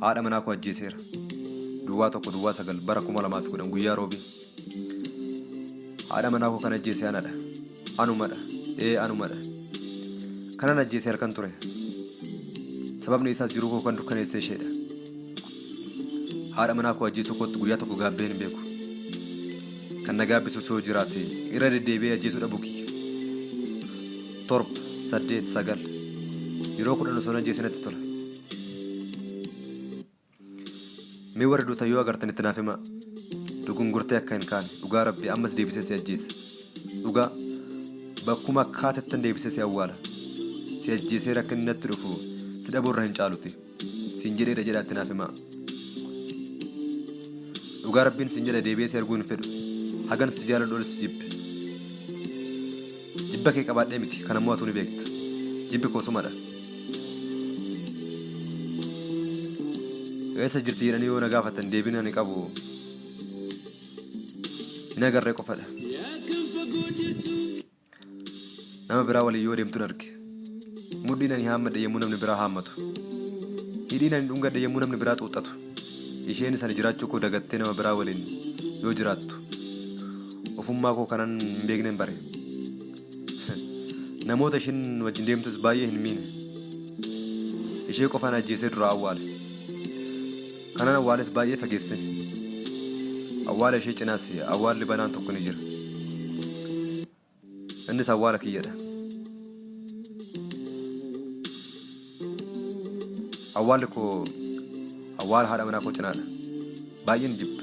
haadha manaa koo ajjeeseera. Duwwaa tokko duwwaa sagal bara 2010 guyyaa roobii. Haadha manaa koo kan ajjeese anadha. Anumadha. Anumadha. Kanan ajjeese halkan ture. Sababni isaas jiruu koo kan dukkaneessee isheedha. Haadha manaa koo ajjeesuu kootti guyyaa tokko gaabbee hin beeku. Kan na gaabbisu soo jiraate irra deddeebi'ee ajjeesuudha bukii. 7, 8, 9 yeroo 10 osoo ajjeese natti tola. Mee warri duuta yoo agartanitti naaf himaa. Dugungurtee akka hin kaane dhugaa rabbi ammas deebisee si ajjeesa. Dhugaa bakkuma akkaatattan deebisee si awwaala. Si ajjeesee rakka inni natti dhufu si dhabuurra hin caaluti. Siin jedheedha jedhaatti naaf himaa. Dhugaa rabbiin siin jedha deebi'ee si arguu hin fedhu. Hagan si jaaladhu ol si jibbe. Jibba kee qabaadhee miti kan ammoo atu ni beekta. Jibbi koo sumadha. Eessa jirti jedhanii yoo na gaafatan deebiin ani qabu hin agarree qofadha. Nama biraa waliin yoo deemtuun arge. Mudhiin ani haammadhe yemmuu namni biraa haammatu. Hidhiin ani dhungadhe yemmuu namni biraa xuuxatu. Isheen sana jiraachuu koo dagattee nama biraa waliin yoo jiraattu. Ofummaa koo kanan hin beekne hin bare. Namoota isheen wajjin deemtus baay'ee hin miine. Ishee qofaan ajjeesee dura awwaale. Kanan awwaales baay'ee fageesse. Awwaala ishee cinaas awwaalli banaan tokko ni jira. Innis awwaala kiyyadha. Awwaalli koo awwaala haadha manaa koo cinaadha. Baay'een jibba.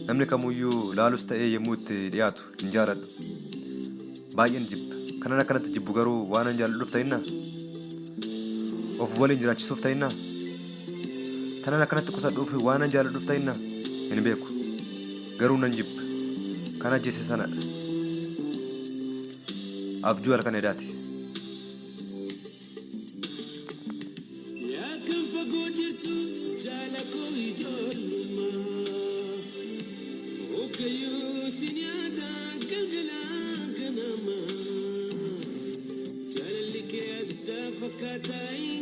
Namni kamuyyuu laalus ta'ee yemmuu itti dhiyaatu hin jaaladhu. Baay'een jibba. Kanan akkanatti jibbu garuu waan an jaaladhuuf ta'innaa? Of waliin jiraachisuuf ta'innaa? Kanan akkanatti qusadhuuf waan an jaaladhuuf ta'innaa? Hin beeku. Garuu nan jibba. Kan ajjeese sanadha. Abjuu halkan edaati. Fakkatai